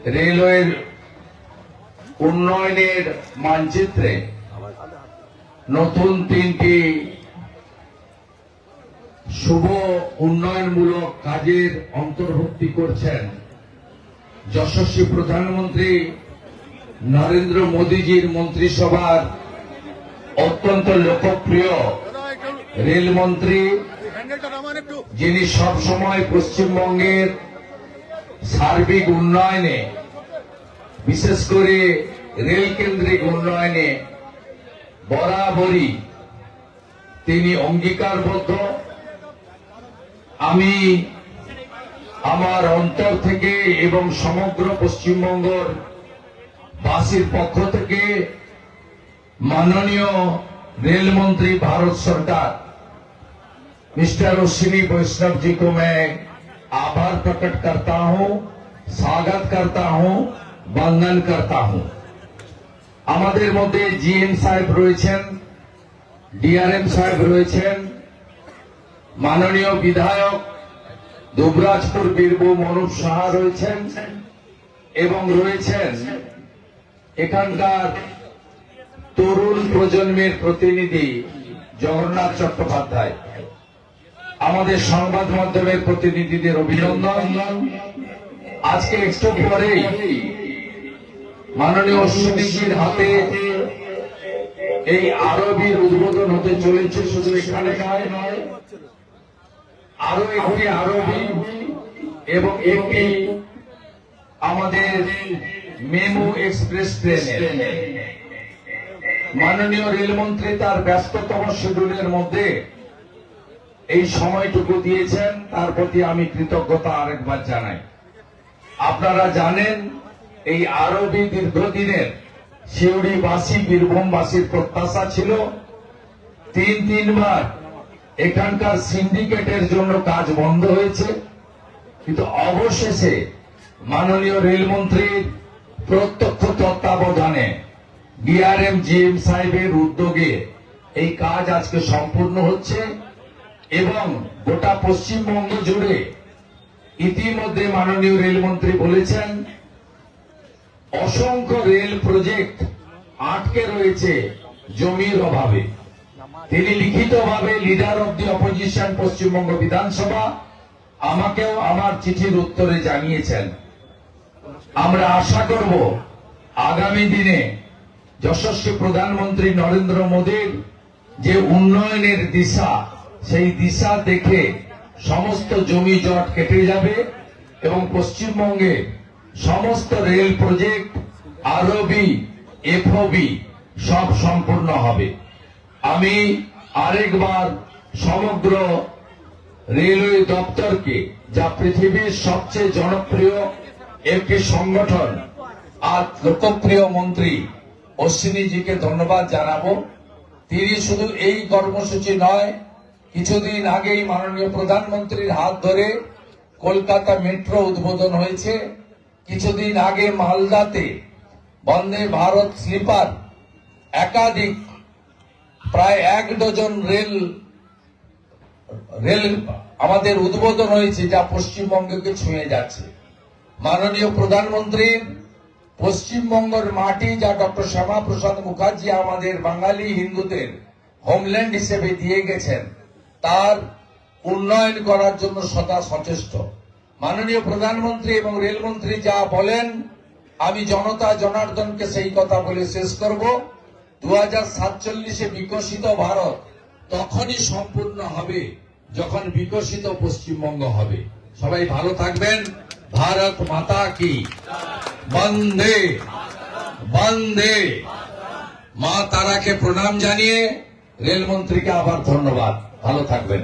রেলওয়ের উন্নয়নের মানচিত্রে নতুন 3টি শুভ উন্নয়নমূলক কাজের অন্তর্ভুক্তি করছেন যশস্বী প্রধানমন্ত্রী নরেন্দ্র মোদীজির মন্ত্রিসভার অত্যন্ত লোকপ্রিয় রেলমন্ত্রী, যিনি সবসময় পশ্চিমবঙ্গের সার্বিক উন্নয়নে, বিশেষ করে রেল কেন্দ্রিক উন্নয়নে বরাবরই তিনি অঙ্গীকারবদ্ধ। আমি আমার অন্তর থেকে এবং সমগ্র পশ্চিমবঙ্গের বাসীর পক্ষ থেকে माननीय रेल मंत्री भारत सरकार मिस्टर अश्विनी वैष्णव जी को मैं आभार प्रकट करता हूं, स्वागत करता हूं, वंदन करता हूं। আমাদের মধ্যে জিএম সাহেব রয়েছেন, ডিআরএম সাহেব রয়েছেন, মাননীয় বিধায়ক দুবরাজপুর বীরভূম অনুপ সাহা রয়েছেন এবং রয়েছেন এখানকার তরুণ প্রজন্মের প্রতিনিধি জগন্নাথ চট্টোপাধ্যায়। আমাদের সংবাদ মাধ্যমের প্রতিনিধিদের অভিনন্দন। আজকে একটু পরেই মাননীয় অশ্বিনীজির হাতে এই আরবির উদ্বোধন হতে চলেছে। শুধু এখানে নয়, আরো একটি আরবি এবং একটি আমাদের মেমু এক্সপ্রেস ট্রেনের মাননীয় রেলমন্ত্রী তার ব্যস্ততম শিডিউলের মধ্যে এই সময়টুকু দিয়েছেন, তার প্রতি আমি কৃতজ্ঞতা আরেকবার জানাই। আপনারা জানেন এই আরবি দীর্ঘদিনের শিউড়িবাসী বীরভূমবাসীর প্রত্যাশা ছিল। তিনবার এখানকার সিন্ডিকেটের জন্য কাজ বন্ধ হয়েছে, কিন্তু অবশেষে মাননীয় রেলমন্ত্রীর প্রত্যক্ষ তত্ত্বাবধানে ডিআরএম জিএম সাহেবের উদ্যোগে এই কাজ আজকে সম্পূর্ণ হচ্ছে এবং গোটা পশ্চিমবঙ্গ জুড়ে ইতিমধ্যে মাননীয় রেলমন্ত্রী বলেছেন অসংখ্য রেল প্রজেক্ট আটকে রয়েছে জমির অভাবে। তিনি লিখিতভাবে leader of the opposition Paschimbanga বিধানসভা আমাকেও আমার চিঠির উত্তরে জানিয়েছেন। আমরা আশা করব আগামী দিনে যশস্বী প্রধানমন্ত্রী নরেন্দ্র মোদীর যে উন্নয়নের দিশা, সেই দিশা দেখে সমস্ত জমি জট কেটে যাবে এবং পশ্চিমবঙ্গে সমস্ত রেল প্রজেক্ট আরবি এফওবি সব সম্পূর্ণ হবে। আমি আরেকবার সমগ্র রেলওয়ে দপ্তরকে, যা পৃথিবীর সবচেয়ে জনপ্রিয় একটি সংগঠন আর লোকপ্রিয় মন্ত্রী অশ্বিনীজিকে ধন্যবাদ জানাবো। তিনি শুধু এই কর্মসূচি নয়, কিছুদিন আগেই মাননীয় প্রধানমন্ত্রীর হাত ধরে কলকাতা মেট্রো উদ্বোধন হয়েছে। কিছুদিন আগে মালদাতে বন্দে ভারত স্লিপার একাধিক প্রায় 1 ডজন রেল আমাদের উদ্বোধন হয়েছে, যা পশ্চিমবঙ্গকে ছুঁয়ে যাচ্ছে। মাননীয় প্রধানমন্ত্রীর পশ্চিমবঙ্গের মাটি, যা ডক্টর শ্যামাপ্রসাদ মুখার্জি আমাদের বাঙালি হিন্দুদের হোমল্যান্ড হিসেবে দিয়ে গেছেন, তার উন্নয়ন করার জন্য সদা সচেষ্ট। মাননীয় প্রধানমন্ত্রী এবং রেলমন্ত্রী যা বলেন, আমি জনতা জনার্দনকে সেই কথা বলে শেষ করব। 2047-এ বিকশিত ভারত তখনই সম্পূর্ণ হবে যখন বিকশিত পশ্চিমবঙ্গ হবে। সবাই ভালো থাকবেন। ভারত মাতা কি বন্দে বন্দে। মা তারাকে প্রণাম জানিয়ে রেলমন্ত্রীকে আবার ধন্যবাদ। ভালো থাকবেন।